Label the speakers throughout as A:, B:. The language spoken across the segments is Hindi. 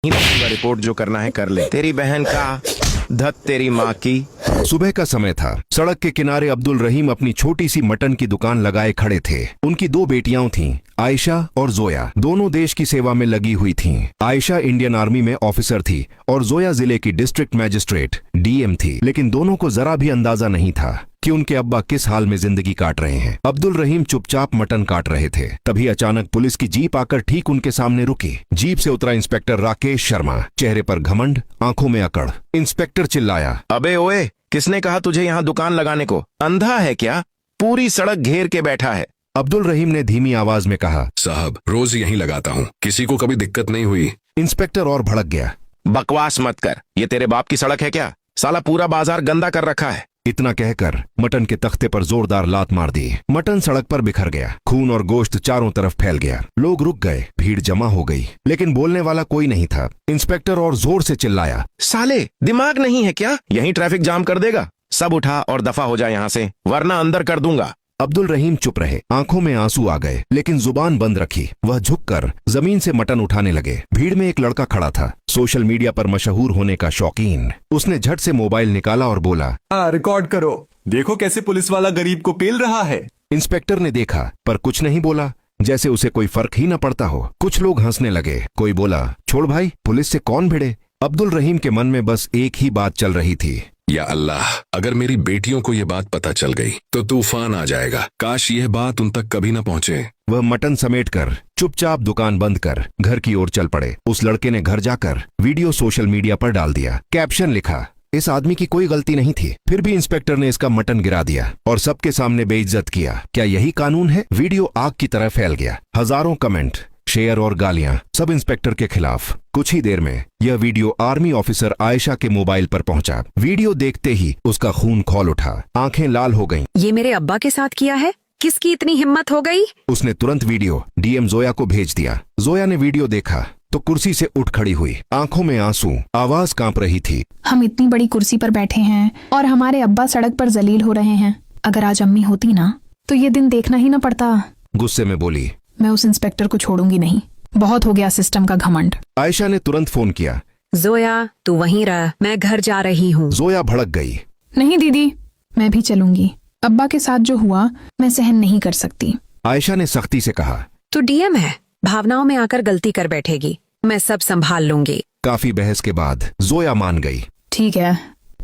A: रिपोर्ट जो करना है कर ले। तेरी बहन का धत तेरी माँ की।
B: सुबह का समय था। सड़क के किनारे अब्दुल रहीम अपनी छोटी सी मटन की दुकान लगाए खड़े थे। उनकी दो बेटियां थीं, आयशा और जोया। दोनों देश की सेवा में लगी हुई थीं। आयशा इंडियन आर्मी में ऑफिसर थी और जोया जिले की डिस्ट्रिक्ट मैजिस्ट्रेट डीएम थी। लेकिन दोनों को जरा भी अंदाजा नहीं था कि उनके अब्बा किस हाल में जिंदगी काट रहे हैं। अब्दुल रहीम चुपचाप मटन काट रहे थे। तभी अचानक पुलिस की जीप आकर ठीक उनके सामने रुकी। जीप से उतरा इंस्पेक्टर राकेश शर्मा, चेहरे पर घमंड, आंखों में अकड़। इंस्पेक्टर चिल्लाया,
A: अबे ओए, किसने कहा तुझे यहाँ दुकान लगाने को? अंधा है क्या? पूरी सड़क घेर के बैठा है।
B: अब्दुल रहीम ने धीमी आवाज में कहा,
C: साहब रोज यहीं लगाता हूँ, किसी को कभी दिक्कत नहीं हुई।
B: इंस्पेक्टर और भड़क गया।
A: बकवास मत कर, ये तेरे बाप की सड़क है क्या? साला पूरा बाजार गंदा कर रखा है।
B: इतना कहकर मटन के तख्ते पर जोरदार लात मार दी। मटन सड़क पर बिखर गया। खून और गोश्त चारों तरफ फैल गया। लोग रुक गए, भीड़ जमा हो गई, लेकिन बोलने वाला कोई नहीं था। इंस्पेक्टर और जोर से चिल्लाया,
A: साले दिमाग नहीं है क्या? यहीं ट्रैफिक जाम कर देगा। सब उठा और दफा हो जाए यहाँ से, वरना अंदर कर दूंगा।
B: अब्दुल रहीम चुप रहे। आंखों में आंसू आ गए, लेकिन जुबान बंद रखी। वह झुककर जमीन से मटन उठाने लगे। भीड़ में एक लड़का खड़ा था, सोशल मीडिया पर मशहूर होने का शौकीन। उसने झट से मोबाइल निकाला और बोला,
D: रिकॉर्ड करो, देखो कैसे पुलिस वाला गरीब को पेल रहा है।
B: इंस्पेक्टर ने देखा पर कुछ नहीं बोला, जैसे उसे कोई फर्क ही न पड़ता हो। कुछ लोग हंसने लगे। कोई बोला, छोड़ भाई, पुलिस से कौन भिड़े। अब्दुल रहीम के मन में बस एक ही बात चल रही थी,
C: या अल्लाह, अगर मेरी बेटियों को ये बात पता चल गई तो तूफान आ जाएगा। काश यह बात उन तक कभी न पहुंचे।
B: वह मटन समेटकर चुपचाप दुकान बंद कर घर की ओर चल पड़े। उस लड़के ने घर जाकर वीडियो सोशल मीडिया पर डाल दिया। कैप्शन लिखा, इस आदमी की कोई गलती नहीं थी, फिर भी इंस्पेक्टर ने इसका मटन गिरा दिया और सबके सामने बेइज्जत किया। क्या यही कानून है? वीडियो आग की तरह फैल गया। हजारों कमेंट, शेयर और गालियां, सब इंस्पेक्टर के खिलाफ। कुछ ही देर में यह वीडियो आर्मी ऑफिसर आयशा के मोबाइल पर पहुंचा। वीडियो देखते ही उसका खून खौल उठा, आंखें लाल हो गईं।
E: ये मेरे अब्बा के साथ किया है? किसकी इतनी हिम्मत हो गई?
B: उसने तुरंत वीडियो डीएम जोया को भेज दिया। जोया ने वीडियो देखा तो कुर्सी से उठ खड़ी हुई, आंखों में आंसू, आवाज कांप रही थी।
F: हम इतनी बड़ी कुर्सी पर बैठे हैं और हमारे अब्बा सड़क पर जलील हो रहे हैं। अगर आज अम्मी होती ना तो ये दिन देखना ही ना पड़ता।
B: गुस्से में बोली,
F: मैं उस इंस्पेक्टर को छोड़ूंगी नहीं। बहुत हो गया सिस्टम का घमंड।
B: आयशा ने तुरंत फोन किया,
E: जोया तू वहीं रह, मैं घर जा रही हूँ।
B: जोया भड़क गई,
F: नहीं दीदी, मैं भी चलूंगी। अब्बा के साथ जो हुआ मैं सहन नहीं कर सकती।
B: आयशा ने सख्ती से कहा,
E: तू डीएम है, भावनाओं में आकर गलती कर बैठेगी। मैं सब संभाल लूंगी।
B: काफी बहस के बाद जोया मान गई।
F: ठीक है,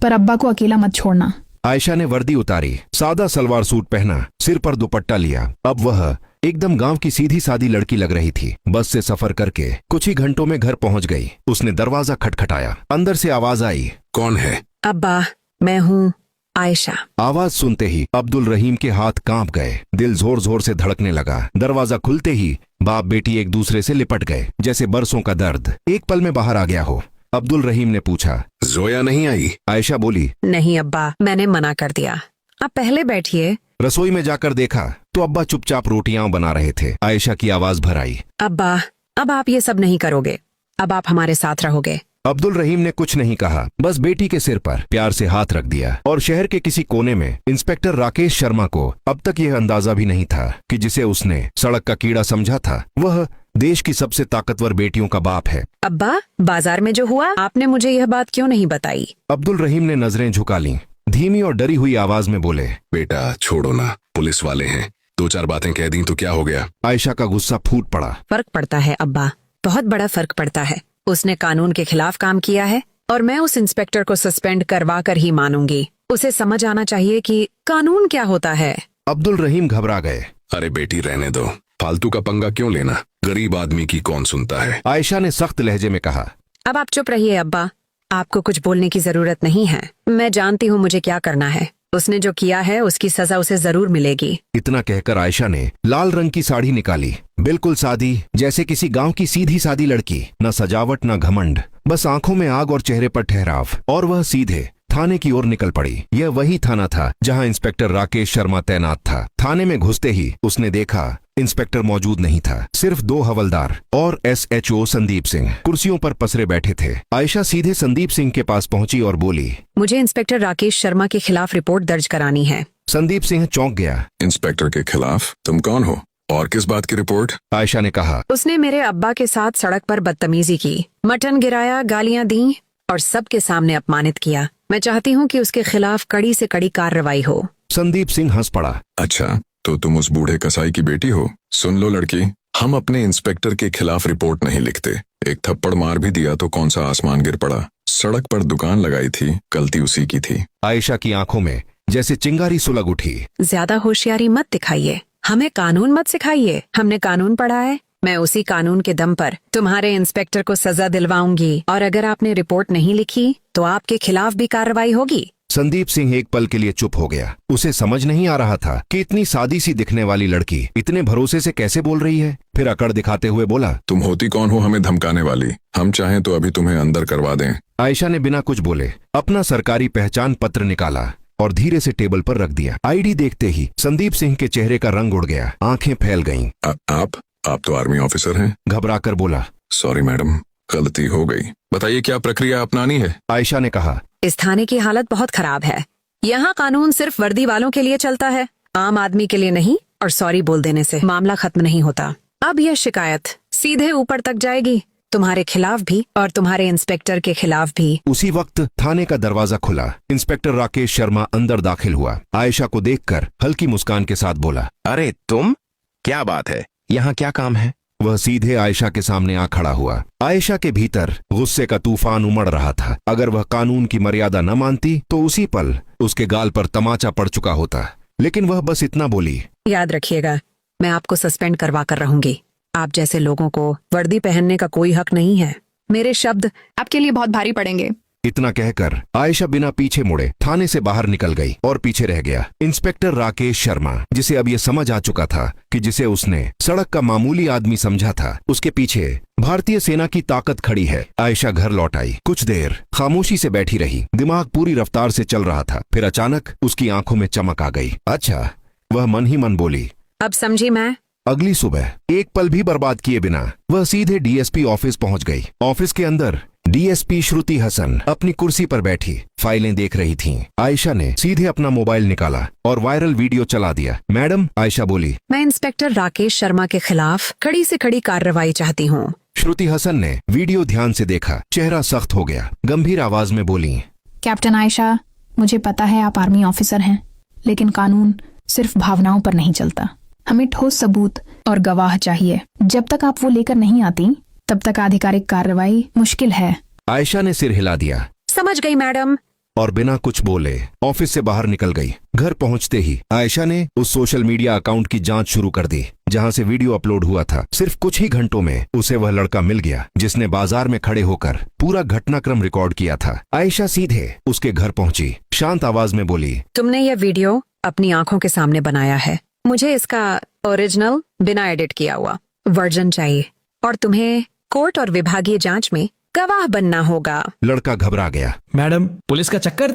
F: पर अब्बा को अकेला मत छोड़ना।
B: आयशा ने वर्दी उतारी, सादा सलवार सूट पहना, सिर पर दुपट्टा लिया। अब वह एकदम गांव की सीधी सादी लड़की लग रही थी। बस से सफर करके कुछ ही घंटों में घर पहुंच गई। उसने दरवाजा खटखटाया। अंदर से आवाज आई,
C: कौन है?
E: अब्बा, मैं हूँ आयशा।
B: आवाज सुनते ही अब्दुल रहीम के हाथ कांप गए। दिल जोर जोर से धड़कने लगा। दरवाजा खुलते ही बाप बेटी एक दूसरे से लिपट गए, जैसे बरसों का दर्द एक पल में बाहर आ गया हो। अब्दुल रहीम ने पूछा,
C: जोया नहीं आई?
B: आयशा बोली,
E: नहीं अब्बा, मैंने मना कर दिया। आप पहले बैठिए।
B: रसोई में जाकर देखा तो अब्बा चुपचाप रोटियां बना रहे थे। आयशा की आवाज भर आई,
E: अब्बा, अब आप ये सब नहीं करोगे। अब आप हमारे साथ रहोगे।
B: अब्दुल रहीम ने कुछ नहीं कहा, बस बेटी के सिर पर प्यार से हाथ रख दिया। और शहर के किसी कोने में इंस्पेक्टर राकेश शर्मा को अब तक यह अंदाजा भी नहीं था कि जिसे उसने सड़क का कीड़ा समझा था, वह देश की सबसे ताकतवर बेटियों का बाप है।
E: अब्बा, बाजार में जो हुआ, आपने मुझे यह बात क्यों नहीं बताई?
B: अब्दुल रहीम ने नजरें झुका लीं। धीमी और डरी हुई आवाज में बोले,
C: बेटा छोड़ो ना, पुलिस वाले हैं, दो चार बातें कह दी तो क्या हो गया?
B: आयशा का गुस्सा फूट पड़ा।
E: फर्क पड़ता है अब्बा, बहुत बड़ा फर्क पड़ता है। उसने कानून के खिलाफ काम किया है और मैं उस इंस्पेक्टर को सस्पेंड करवा कर ही मानूंगी। उसे समझ आना चाहिए कि कानून क्या होता है।
B: अब्दुल रहीम घबरा गए।
C: अरे बेटी रहने दो, फालतू का पंगा क्यों लेना? गरीब आदमी की कौन सुनता है?
B: आयशा ने सख्त लहजे में कहा,
E: अब आप चुप रहिए अब्बा, आपको कुछ बोलने की जरूरत नहीं है। मैं जानती हूँ मुझे क्या करना है। उसने जो किया है उसकी सजा उसे जरूर मिलेगी।
B: इतना कहकर आयशा ने लाल रंग की साड़ी निकाली, बिल्कुल सादी, जैसे किसी गांव की सीधी सादी लड़की। न सजावट न घमंड, बस आंखों में आग और चेहरे पर ठहराव। और वह सीधे थाने की ओर निकल पड़ी। यह वही थाना था जहां इंस्पेक्टर राकेश शर्मा तैनात था। थाने में घुसते ही उसने देखा इंस्पेक्टर मौजूद नहीं था, सिर्फ दो हवलदार और एसएचओ संदीप सिंह कुर्सियों पर पसरे बैठे थे। आयशा सीधे संदीप सिंह के पास पहुंची और बोली,
E: मुझे इंस्पेक्टर राकेश शर्मा के खिलाफ रिपोर्ट दर्ज करानी है।
B: संदीप सिंह चौंक गया।
C: इंस्पेक्टर के खिलाफ? तुम कौन हो और किस बात की रिपोर्ट?
B: आयशा ने कहा।
E: उसने मेरे अब्बा के साथ सड़क पर बदतमीजी की, मटन गिराया, गालियां दी और सबके सामने अपमानित किया। मैं चाहती हूँ कि उसके खिलाफ कड़ी से कड़ी कार्रवाई हो।
B: संदीप सिंह हंस पड़ा।
C: अच्छा, तो तुम उस बूढ़े कसाई की बेटी हो? सुन लो लड़की, हम अपने इंस्पेक्टर के खिलाफ रिपोर्ट नहीं लिखते। एक थप्पड़ मार भी दिया तो कौन सा आसमान गिर पड़ा। सड़क पर दुकान लगाई थी, गलती उसी की थी।
B: आयशा की आंखों में जैसे चिंगारी सुलग उठी।
E: ज्यादा होशियारी मत दिखाइए, हमें कानून मत सिखाइए। हमने कानून पढ़ा है। मैं उसी कानून के दम पर तुम्हारे इंस्पेक्टर को सजा दिलवाऊंगी और अगर आपने रिपोर्ट नहीं लिखी तो आपके खिलाफ भी कार्रवाई होगी।
B: संदीप सिंह एक पल के लिए चुप हो गया। उसे समझ नहीं आ रहा था कि इतनी सादी सी दिखने वाली लड़की इतने भरोसे से कैसे बोल रही है। फिर अकड़ दिखाते हुए बोला,
C: तुम होती कौन हो हमें धमकाने वाली? हम चाहें तो अभी तुम्हें अंदर करवा दें।
B: आयशा ने बिना कुछ बोले अपना सरकारी पहचान पत्र निकाला और धीरे से टेबल पर रख दिया। आईडी देखते ही संदीप सिंह के चेहरे का रंग उड़ गया, आंखें फैल गईं।
C: आप तो आर्मी ऑफिसर हैं?
B: घबराकर बोला।
C: सॉरी मैडम, गलती हो गई। बताइए क्या प्रक्रिया अपनानी है?
B: आयशा ने कहा।
E: इस थाने की हालत बहुत खराब है। यहाँ कानून सिर्फ वर्दी वालों के लिए चलता है, आम आदमी के लिए नहीं। और सॉरी बोल देने से मामला खत्म नहीं होता। अब यह शिकायत सीधे ऊपर तक जाएगी, तुम्हारे खिलाफ भी और तुम्हारे इंस्पेक्टर के खिलाफ भी।
B: उसी वक्त थाने का दरवाजा खुला। इंस्पेक्टर राकेश शर्मा अंदर दाखिल हुआ। आयशा को देखकर हल्की मुस्कान के साथ बोला,
A: अरे तुम, क्या बात है, यहाँ क्या काम है?
B: वह सीधे आयशा के सामने आ खड़ा हुआ। आयशा के भीतर गुस्से का तूफान उमड़ रहा था। अगर वह कानून की मर्यादा न मानती तो उसी पल उसके गाल पर तमाचा पड़ चुका होता। लेकिन वह बस इतना बोली,
E: याद रखिएगा, मैं आपको सस्पेंड करवा कर रहूंगी। आप जैसे लोगों को वर्दी पहनने का कोई हक नहीं है। मेरे शब्द
F: आपके लिए बहुत भारी पड़ेंगे।
B: इतना कहकर आयशा बिना पीछे मुड़े थाने से बाहर निकल गई और पीछे रह गया इंस्पेक्टर राकेश शर्मा, जिसे अब यह समझ आ चुका था कि जिसे उसने सड़क का मामूली आदमी समझा था, उसके पीछे भारतीय सेना की ताकत खड़ी है। आयशा घर लौट आई। कुछ देर खामोशी से बैठी रही। दिमाग पूरी रफ्तार से चल रहा था। फिर अचानक उसकी आंखों में चमक आ गई। अच्छा, वह मन ही मन बोली।
E: अब समझी मैं।
B: अगली सुबह एक पल भी बर्बाद किए बिना वह सीधे डीएसपी ऑफिस पहुंच गई। ऑफिस के अंदर डीएसपी श्रुति हसन अपनी कुर्सी पर बैठी फाइलें देख रही थीं। आयशा ने सीधे अपना मोबाइल निकाला और वायरल वीडियो चला दिया। मैडम, आयशा बोली,
E: मैं इंस्पेक्टर राकेश शर्मा के खिलाफ कड़ी से कड़ी कार्रवाई चाहती हूँ।
B: श्रुति हसन ने वीडियो ध्यान से देखा। चेहरा सख्त हो गया। गंभीर आवाज में बोली,
F: कैप्टन आयशा, मुझे पता है आप आर्मी ऑफिसर हैं, लेकिन कानून सिर्फ भावनाओं पर नहीं चलता। हमें ठोस सबूत और गवाह चाहिए। जब तक आप वो लेकर नहीं आती तब तक आधिकारिक कार्रवाई मुश्किल है।
B: आयशा ने सिर हिला दिया।
E: समझ गई मैडम।
B: और बिना कुछ बोले ऑफिस से बाहर निकल गई। घर पहुंचते ही आयशा ने उस सोशल मीडिया अकाउंट की जांच शुरू कर दी जहां से वीडियो अपलोड हुआ था। सिर्फ कुछ ही घंटों में उसे वह लड़का मिल गया जिसने बाजार में खड़े होकर पूरा घटनाक्रम रिकॉर्ड किया था। आयशा सीधे उसके घर पहुंची। शांत आवाज में बोली,
E: तुमने यह वीडियो अपनी आंखों के सामने बनाया है। मुझे इसका ओरिजिनल बिना एडिट किया हुआ वर्जन चाहिए और तुम्हें कोर्ट और विभागीय जांच में गवाह बनना होगा।
B: लड़का घबरा गया।
G: मैडम, पुलिस का चक्कर,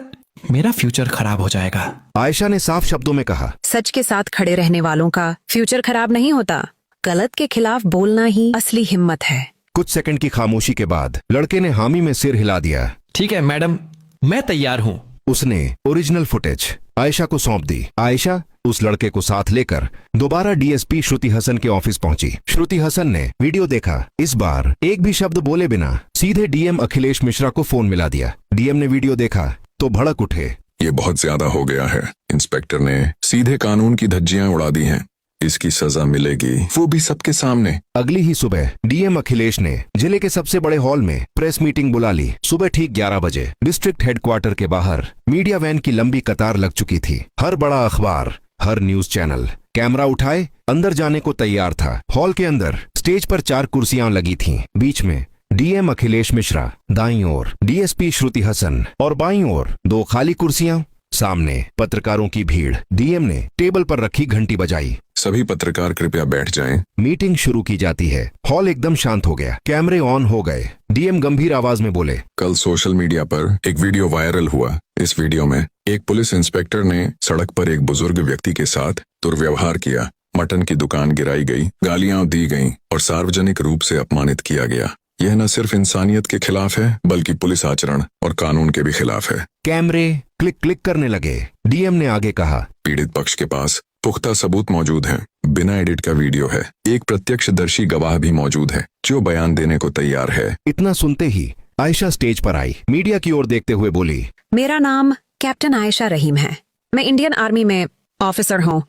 G: मेरा फ्यूचर खराब हो जाएगा।
B: आयशा ने साफ शब्दों में कहा,
E: सच के साथ खड़े रहने वालों का फ्यूचर खराब नहीं होता। गलत के खिलाफ बोलना ही असली हिम्मत है।
B: कुछ सेकंड की खामोशी के बाद लड़के ने हामी में सिर हिला दिया।
G: ठीक है मैडम, मैं तैयार हूँ।
B: उसने ओरिजिनल फुटेज आयशा को सौंप दी। आयशा उस लड़के को साथ लेकर दोबारा डीएसपी श्रुति हसन के ऑफिस पहुंची। श्रुति हसन ने वीडियो देखा। इस बार एक भी शब्द बोले बिना सीधे डीएम अखिलेश मिश्रा को फोन मिला दिया। डीएम ने वीडियो देखा तो भड़क उठे।
C: ये बहुत ज्यादा हो गया है। इंस्पेक्टर ने सीधे कानून की धज्जियां उड़ा दी हैं। इसकी सजा मिलेगी, वो भी सबके सामने।
B: अगली ही सुबह डीएम अखिलेश ने जिले के सबसे बड़े हॉल में प्रेस मीटिंग बुला ली। सुबह ठीक 11 बजे डिस्ट्रिक्ट हेडक्वार्टर के बाहर मीडिया वैन की लंबी कतार लग चुकी थी। हर बड़ा अखबार, हर न्यूज चैनल कैमरा उठाए अंदर जाने को तैयार था। हॉल के अंदर स्टेज पर 4 कुर्सियां लगी थीं। बीच में डीएम अखिलेश मिश्रा, दाईं ओर डीएसपी श्रुति हसन और बाईं ओर 2 खाली कुर्सियां। सामने पत्रकारों की भीड़। डीएम ने टेबल पर रखी घंटी बजाई।
C: सभी पत्रकार कृपया बैठ जाएं।
B: मीटिंग शुरू की जाती है। हॉल एकदम शांत हो गया। कैमरे ऑन हो गए। डीएम गंभीर आवाज में बोले,
C: कल सोशल मीडिया पर एक वीडियो वायरल हुआ। इस वीडियो में एक पुलिस इंस्पेक्टर ने सड़क पर एक बुजुर्ग व्यक्ति के साथ दुर्व्यवहार किया। मटन की दुकान गिराई गई, गालियां दी गईं और सार्वजनिक रूप से अपमानित किया गया। यह न सिर्फ इंसानियत के खिलाफ है बल्कि पुलिस आचरण और कानून के भी खिलाफ है।
B: कैमरे क्लिक क्लिक करने लगे। डीएम ने आगे कहा,
C: पीड़ित पक्ष के पास पुख्ता सबूत मौजूद हैं। बिना एडिट का वीडियो है। एक प्रत्यक्षदर्शी गवाह भी मौजूद है जो बयान देने को तैयार है।
B: इतना सुनते ही आयशा स्टेज पर आई, मीडिया की ओर देखते हुए बोली,
E: मेरा नाम कैप्टन आयशा रहीम है। मैं इंडियन आर्मी में ऑफिसर हूँ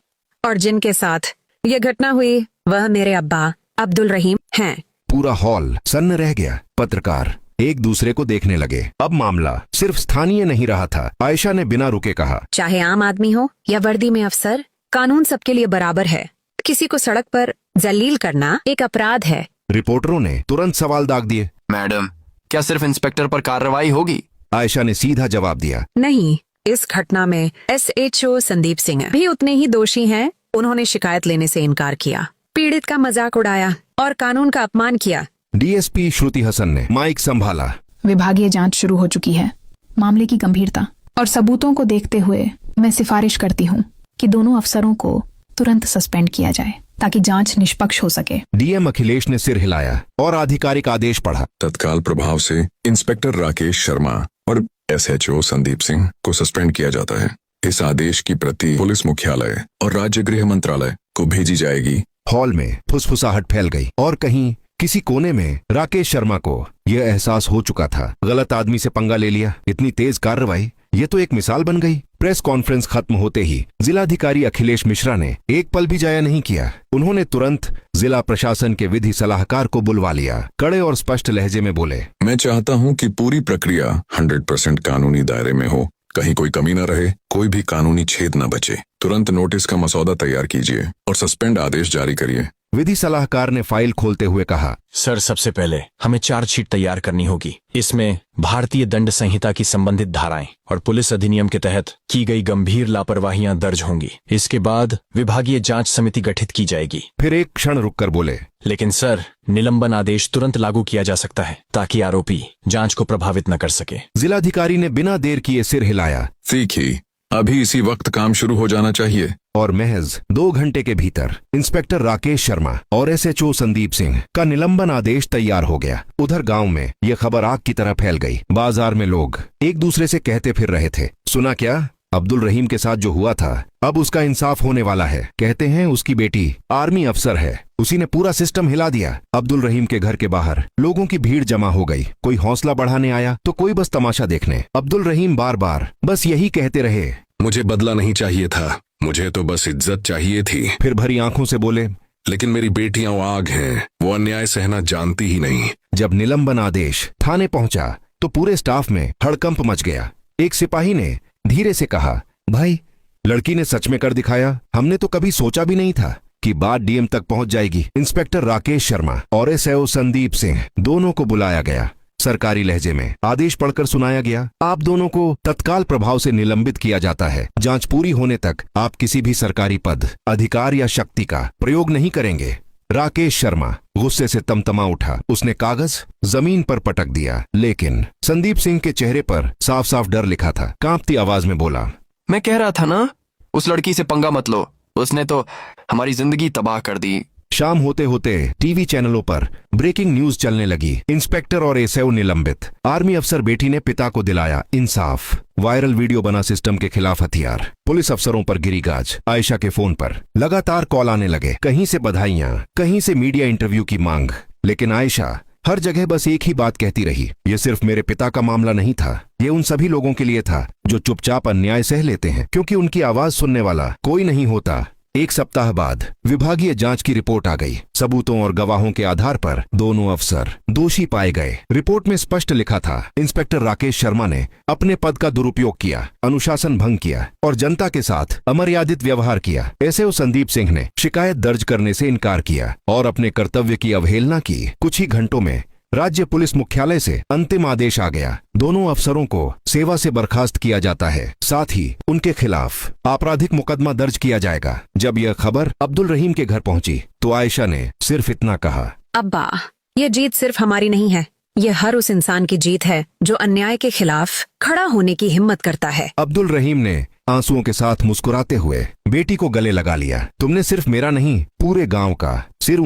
E: और जिनके साथ ये घटना हुई वह मेरे अब्बा अब्दुल रहीम हैं।
B: पूरा हॉल सन्न रह गया। पत्रकार एक दूसरे को देखने लगे। अब मामला सिर्फ स्थानीय नहीं रहा था। आयशा ने बिना रुके कहा,
E: चाहे आम आदमी हो या वर्दी में अफसर, कानून सबके लिए बराबर है। किसी को सड़क पर जलील करना एक अपराध है।
B: रिपोर्टरों ने तुरंत सवाल दाग दिए।
G: मैडम, क्या सिर्फ इंस्पेक्टर पर कार्रवाई होगी?
B: आयशा ने सीधा जवाब दिया,
E: नहीं, इस घटना में SHO संदीप सिंह भी उतने ही दोषी हैं। उन्होंने शिकायत लेने से इनकार किया, पीड़ित का मजाक उड़ाया और कानून का अपमान किया।
B: डीएसपी श्रुति हसन ने माइक संभाला।
F: विभागीय जांच शुरू हो चुकी है। मामले की गंभीरता और सबूतों को देखते हुए मैं सिफारिश करती हूँ कि दोनों अफसरों को तुरंत सस्पेंड किया जाए ताकि जांच निष्पक्ष हो सके।
B: डीएम अखिलेश ने सिर हिलाया और आधिकारिक आदेश पढ़ा।
C: तत्काल प्रभाव से इंस्पेक्टर राकेश शर्मा और SHO संदीप सिंह को सस्पेंड किया जाता है। इस आदेश की प्रति पुलिस मुख्यालय और राज्य गृह मंत्रालय को भेजी जाएगी।
B: हॉल में फुसफुसाहट फैल गई और कहीं किसी कोने में राकेश शर्मा को यह एहसास हो चुका था, गलत आदमी से पंगा ले लिया। इतनी तेज कार्रवाई, ये तो एक मिसाल बन गई। प्रेस कॉन्फ्रेंस खत्म होते ही जिलाधिकारी अखिलेश मिश्रा ने एक पल भी जाया नहीं किया। उन्होंने तुरंत जिला प्रशासन के विधि सलाहकार को बुलवा लिया। कड़े और स्पष्ट लहजे में बोले,
C: मैं चाहता हूं कि पूरी प्रक्रिया 100% कानूनी दायरे में हो, कहीं कोई कमी न रहे, कोई भी कानूनी छेद न बचे। तुरंत नोटिस का मसौदा तैयार कीजिए और सस्पेंड आदेश जारी करिए।
B: विधि सलाहकार ने फाइल खोलते हुए कहा,
G: सर, सबसे पहले हमें चार्जशीट तैयार करनी होगी। इसमें भारतीय दंड संहिता की संबंधित धाराएं और पुलिस अधिनियम के तहत की गई गंभीर लापरवाहियां दर्ज होंगी। इसके बाद विभागीय जांच समिति गठित की जाएगी।
B: फिर एक क्षण रुककर बोले,
G: लेकिन सर, निलंबन आदेश तुरंत लागू किया जा सकता है ताकि आरोपी जांच को प्रभावित न कर सके।
B: जिलाधिकारी ने बिना देर किए सिर हिलाया।
C: ठीक ही, अभी इसी वक्त काम शुरू हो जाना चाहिए।
B: और महज 2 घंटे के भीतर इंस्पेक्टर राकेश शर्मा और SHO संदीप सिंह का निलंबन आदेश तैयार हो गया। उधर गांव में यह खबर आग की तरह फैल गई। बाजार में लोग एक दूसरे से कहते फिर रहे थे, सुना क्या, अब्दुल रहीम के साथ जो हुआ था अब उसका इंसाफ होने वाला है। कहते हैं उसकी बेटी आर्मी अफसर है, उसी ने पूरा सिस्टम हिला दिया। अब्दुल रहीम के घर के बाहर लोगों की भीड़ जमा हो गई। कोई हौसला बढ़ाने आया तो कोई बस तमाशा देखने। अब्दुल रहीम बार बार बस यही कहते रहे,
C: मुझे बदला नहीं चाहिए था, मुझे तो बस इज्जत चाहिए थी।
B: फिर भरी आंखों से बोले,
C: लेकिन मेरी बेटियां आग हैं, वो अन्याय सहना जानती ही नहीं।
B: जब निलंबन आदेश थाने पहुंचा तो पूरे स्टाफ में हड़कंप मच गया। एक सिपाही ने धीरे से कहा, भाई, लड़की ने सच में कर दिखाया। हमने तो कभी सोचा भी नहीं था कि बात डीएम तक पहुंच जाएगी। इंस्पेक्टर राकेश शर्मा और SHO संदीप सिंह दोनों को बुलाया गया। सरकारी लहजे में आदेश पढ़कर सुनाया गया, आप दोनों को तत्काल प्रभाव से निलंबित किया जाता है। जांच पूरी होने तक आप किसी भी सरकारी पद, अधिकार या शक्ति का प्रयोग नहीं करेंगे। राकेश शर्मा गुस्से से तमतमा उठा। उसने कागज जमीन पर पटक दिया, लेकिन संदीप सिंह के चेहरे पर साफ साफ डर लिखा था। कांपती आवाज में बोला,
G: मैं कह रहा था ना, उस लड़की से पंगा मत लो, उसने तो हमारी जिंदगी तबाह कर दी।
B: शाम होते होते टीवी चैनलों पर ब्रेकिंग न्यूज चलने लगी। इंस्पेक्टर और SHO निलंबित। आर्मी अफसर बेटी ने पिता को दिलाया इंसाफ। वायरल वीडियो बना सिस्टम के खिलाफ हथियार। पुलिस अफसरों पर गिरी गाज। आयशा के फोन पर लगातार कॉल आने लगे, कहीं से बधाइयां, कहीं से मीडिया इंटरव्यू की मांग। लेकिन आयशा हर जगह बस एक ही बात कहती रही, ये सिर्फ मेरे पिता का मामला नहीं था, ये उन सभी लोगों के लिए था जो चुपचाप अन्याय सह लेते हैं क्योंकि उनकी आवाज सुनने वाला कोई नहीं होता। एक सप्ताह बाद विभागीय जांच की रिपोर्ट आ गई। सबूतों और गवाहों के आधार पर दोनों अफसर दोषी पाए गए। रिपोर्ट में स्पष्ट लिखा था, इंस्पेक्टर राकेश शर्मा ने अपने पद का दुरुपयोग किया, अनुशासन भंग किया और जनता के साथ अमर्यादित व्यवहार किया। SHO संदीप सिंह ने शिकायत दर्ज करने से इनकार किया और अपने कर्तव्य की अवहेलना की। कुछ ही घंटों में राज्य पुलिस मुख्यालय से अंतिम आदेश आ गया। दोनों अफसरों को सेवा से बर्खास्त किया जाता है, साथ ही उनके खिलाफ आपराधिक मुकदमा दर्ज किया जाएगा। जब यह खबर अब्दुल रहीम के घर पहुंची तो आयशा ने सिर्फ इतना कहा,
E: अब्बा, ये जीत सिर्फ हमारी नहीं है, ये हर उस इंसान की जीत है जो अन्याय के खिलाफ खड़ा होने की हिम्मत करता है।
B: अब्दुल रहीम ने आंसुओं के साथ मुस्कुराते हुए बेटी को गले लगा लिया। तुमने सिर्फ मेरा नहीं, पूरे गांव का सिर